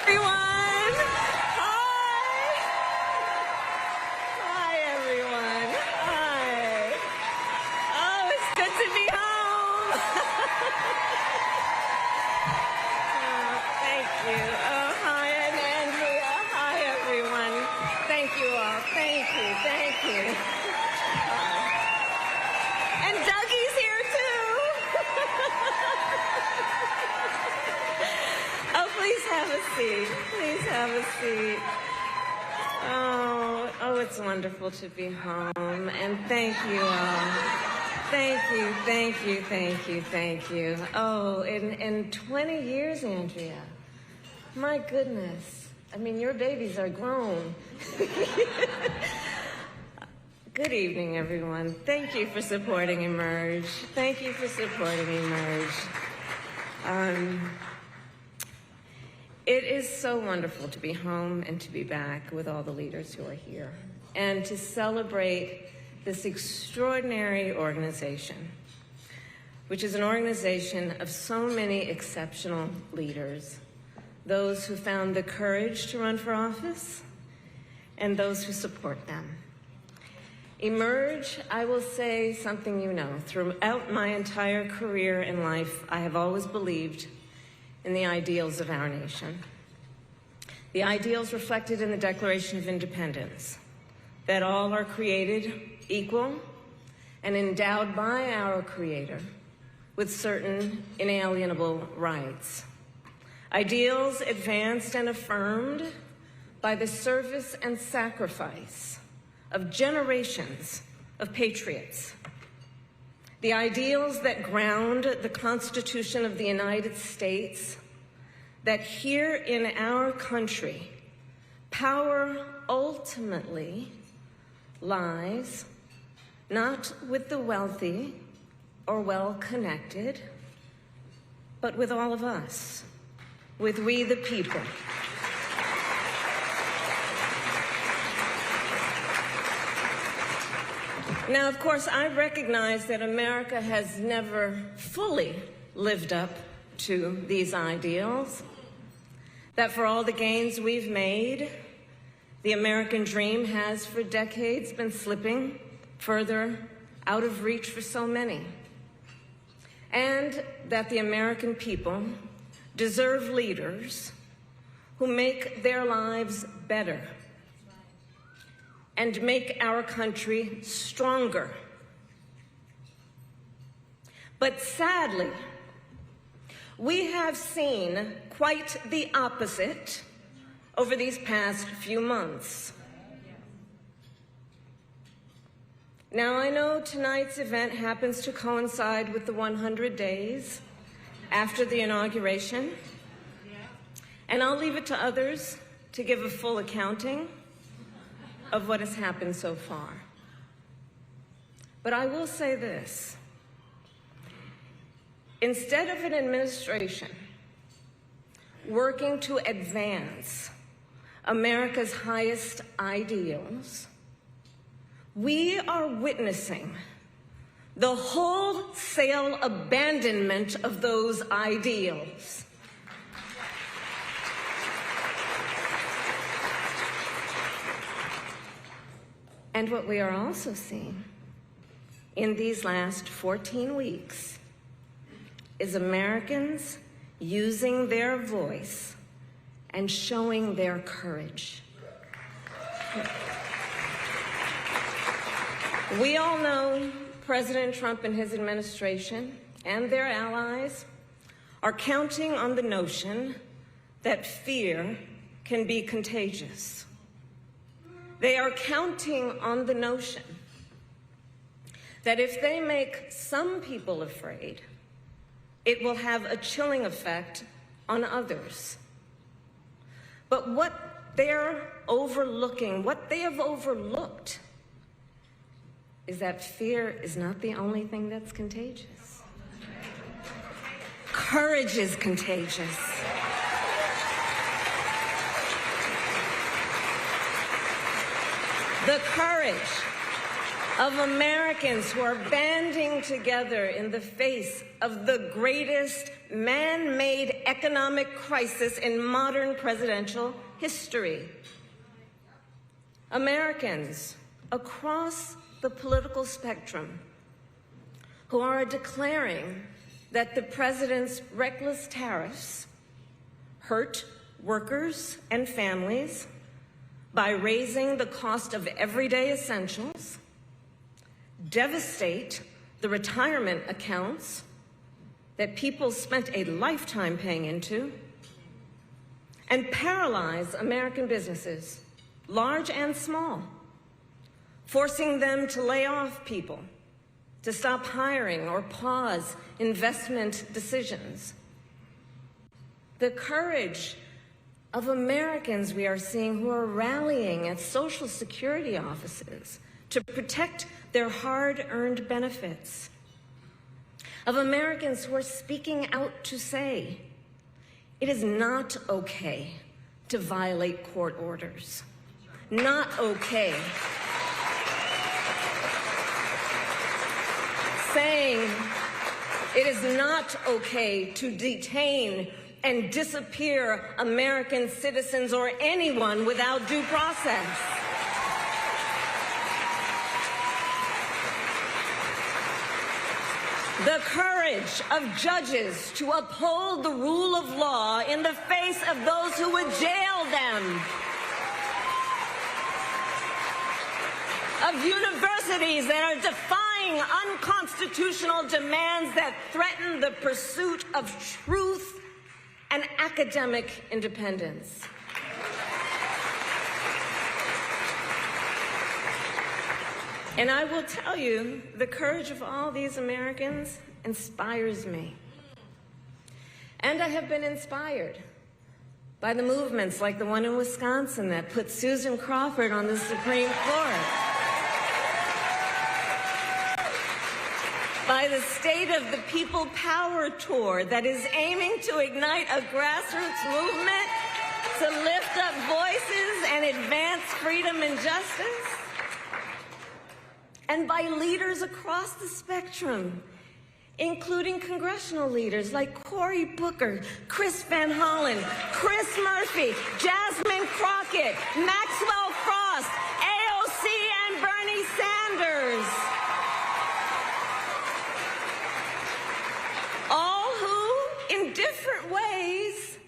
everyone. Hi, everyone. Hi. Oh, it's good to be home. Oh, thank you. Oh, hi, and Andrea. Hi, everyone. Thank you all. Thank you. Thank you. And Dougie's here, too. Oh, please have a seat. Please have a seat. Oh, it's wonderful to be home. And thank you all. Thank you, thank you, thank you, thank you. Oh, in 20 years, Andrea. My goodness. I mean, your babies are grown. Good evening, everyone. Thank you for supporting Emerge. Thank you for supporting Emerge. It is so wonderful to be home and to be back with all the leaders who are here and to celebrate this extraordinary organization, which is an organization of so many exceptional leaders, those who found the courage to run for office and those who support them. Emerge, I will say something you know. Throughout my entire career in life, I have always believed in the ideals of our nation. The ideals reflected in the Declaration of Independence, that all are created equal and endowed by our Creator with certain inalienable rights. Ideals advanced and affirmed by the service and sacrifice of generations of patriots. The ideals that ground the Constitution of the United States, that here in our country, power ultimately lies not with the wealthy or well-connected, but with all of us, with we the people. Now, of course, I recognize that America has never fully lived up to these ideals, that for all the gains we've made, the American dream has for decades been slipping further out of reach for so many, and that the American people deserve leaders who make their lives better and make our country stronger. But sadly, we have seen quite the opposite over these past few months. Now, I know tonight's event happens to coincide with the 100 days after the inauguration, and I'll leave it to others to give a full accounting of what has happened so far. But I will say this. Instead of an administration working to advance America's highest ideals, we are witnessing the wholesale abandonment of those ideals. And what we are also seeing in these last 14 weeks is Americans using their voice and showing their courage. We all know President Trump and his administration and their allies are counting on the notion that fear can be contagious. They are counting on the notion that if they make some people afraid, it will have a chilling effect on others. But what they're overlooking, what they have overlooked, is that fear is not the only thing that's contagious. Courage is contagious. The courage of Americans who are banding together in the face of the greatest man-made economic crisis in modern presidential history. Americans across the political spectrum who are declaring that the president's reckless tariffs hurt workers and families by raising the cost of everyday essentials, devastate the retirement accounts that people spent a lifetime paying into, and paralyze American businesses, large and small, forcing them to lay off people, to stop hiring or pause investment decisions. The courage of Americans we are seeing who are rallying at Social Security offices to protect their hard-earned benefits. Of Americans who are speaking out to say, it is not okay to violate court orders. Not okay. Saying it is not okay to detain and disappear American citizens or anyone without due process. The courage of judges to uphold the rule of law in the face of those who would jail them. Of universities that are defying unconstitutional demands that threaten the pursuit of truth and academic independence. And I will tell you, the courage of all these Americans inspires me. And I have been inspired by the movements like the one in Wisconsin that put Susan Crawford on the Supreme Court. By the State of the People Power Tour that is aiming to ignite a grassroots movement to lift up voices and advance freedom and justice. And by leaders across the spectrum, including congressional leaders like Cory Booker, Chris Van Hollen, Chris Murphy, Jasmine Crockett, Maxwell Frost, AOC, and Bernie Sanders. All who, in different ways,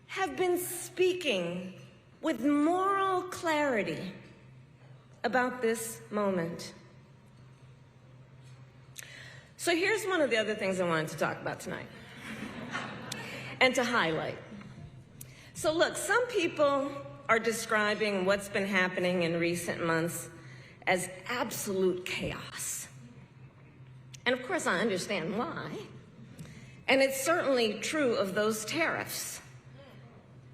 have been speaking with moral clarity about this moment. So here's one of the other things I wanted to talk about tonight and to highlight. So look, some people are describing what's been happening in recent months as absolute chaos. And of course I understand why. And it's certainly true of those tariffs.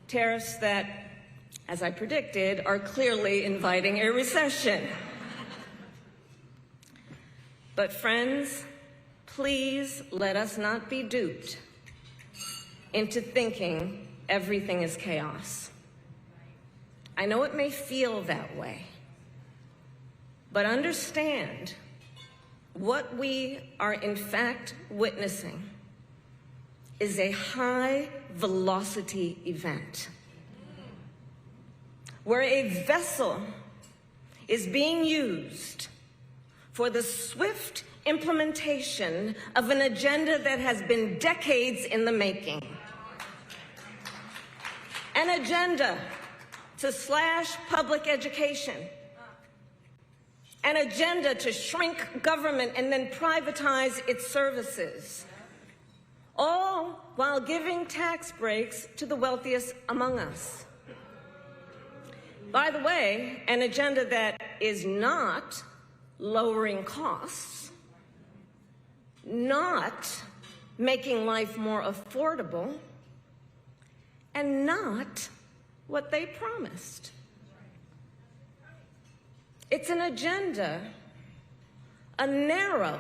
Tariffs that, as I predicted, are clearly inviting a recession. But friends, please let us not be duped into thinking everything is chaos. I know it may feel that way, but understand what we are in fact witnessing is a high-velocity event where a vessel is being used for the swift implementation of an agenda that has been decades in the making. An agenda to slash public education. An agenda to shrink government and then privatize its services. All while giving tax breaks to the wealthiest among us. By the way, an agenda that is not lowering costs, not making life more affordable, and not what they promised. It's an agenda, a narrow,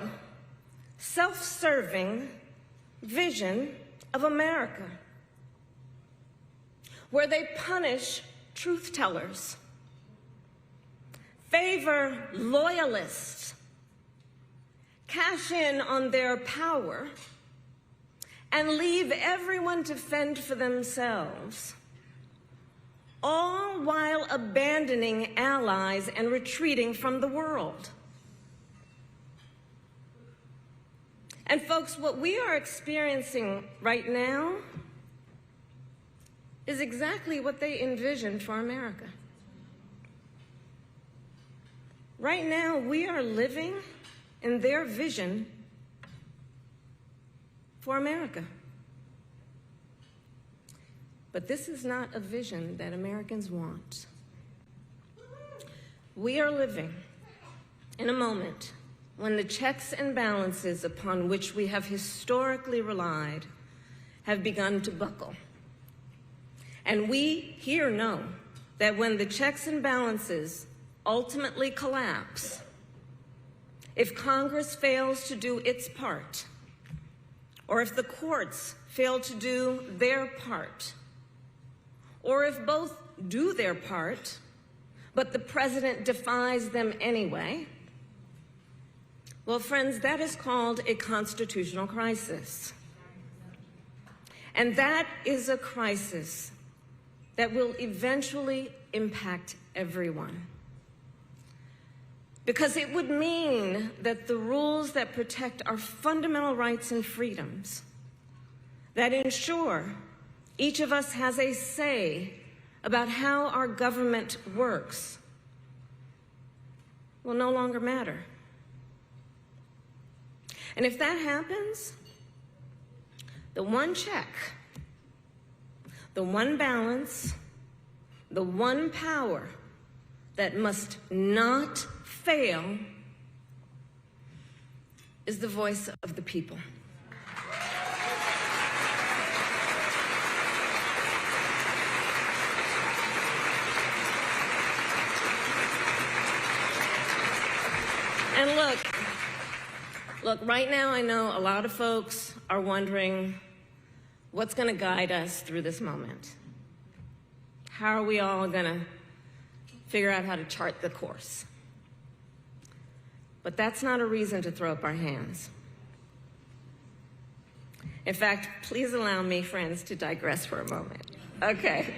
self-serving vision of America, where they punish truth tellers, favor loyalists, cash in on their power, and leave everyone to fend for themselves, all while abandoning allies and retreating from the world. And folks, what we are experiencing right now is exactly what they envisioned for America. Right now, we are living in their vision for America. But this is not a vision that Americans want. We are living in a moment when the checks and balances upon which we have historically relied have begun to buckle. And we here know that when the checks and balances ultimately collapse, if Congress fails to do its part, or if the courts fail to do their part, or if both do their part, but the president defies them anyway, well, friends, that is called a constitutional crisis. And that is a crisis that will eventually impact everyone. Because it would mean that the rules that protect our fundamental rights and freedoms, that ensure each of us has a say about how our government works, will no longer matter. And if that happens, the one check, the one balance, the one power that must not fail is the voice of the people. And look, right now I know a lot of folks are wondering what's going to guide us through this moment. How are we all going to figure out how to chart the course? But that's not a reason to throw up our hands. In fact, please allow me, friends, to digress for a moment. Okay.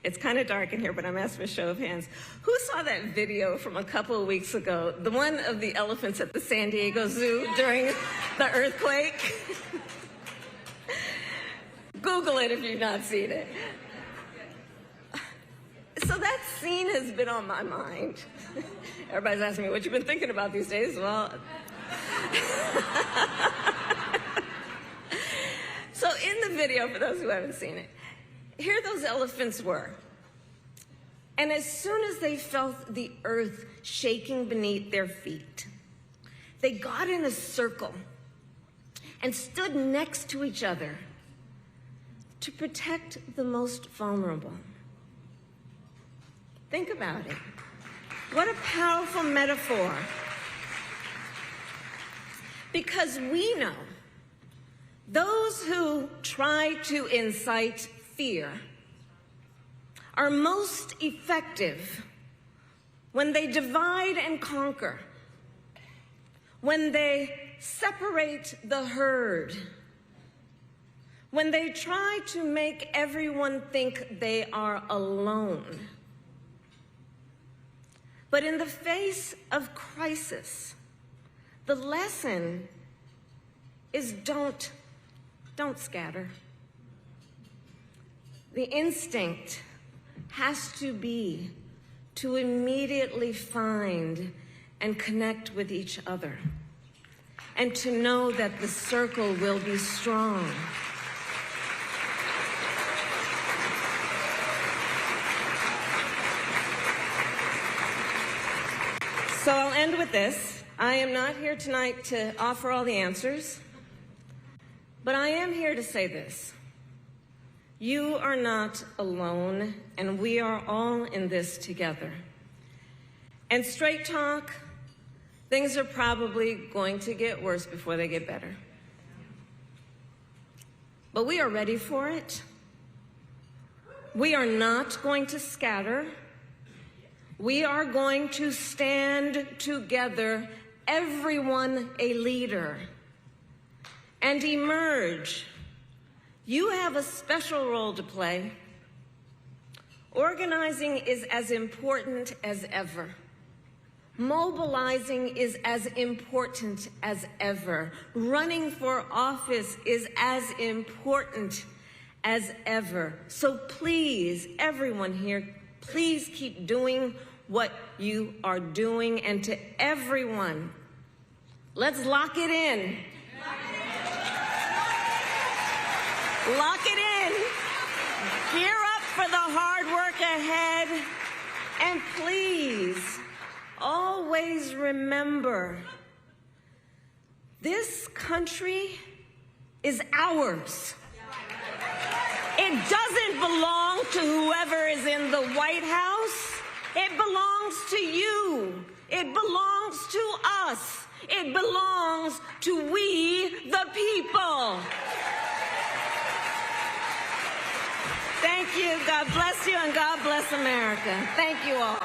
It's kind of dark in here, but I'm asking for a show of hands. Who saw that video from a couple of weeks ago, the one of the elephants at the San Diego Zoo during the earthquake? Google it if you've not seen it. So that scene has been on my mind. Everybody's asking me, what you've been thinking about these days? Well, so in the video, for those who haven't seen it, here those elephants were. And as soon as they felt the earth shaking beneath their feet, they got in a circle and stood next to each other to protect the most vulnerable. Think about it. What a powerful metaphor. Because we know those who try to incite fear are most effective when they divide and conquer, when they separate the herd, when they try to make everyone think they are alone. But in the face of crisis, the lesson is don't scatter. The instinct has to be to immediately find and connect with each other, and to know that the circle will be strong. So I'll end with this. I am not here tonight to offer all the answers, but I am here to say this. You are not alone, and we are all in this together. And straight talk, things are probably going to get worse before they get better. But we are ready for it. We are not going to scatter. We are going to stand together, everyone a leader, and emerge. You have a special role to play. Organizing is as important as ever. Mobilizing is as important as ever. Running for office is as important as ever. So please, everyone here, please keep doing what you are doing. And to everyone, let's lock it in. Lock it in. Gear up for the hard work ahead. And please, always remember, this country is ours. It doesn't belong to whoever is in the White House. It belongs to you. It belongs to us. It belongs to we, the people. Thank you. God bless you, and God bless America. Thank you all.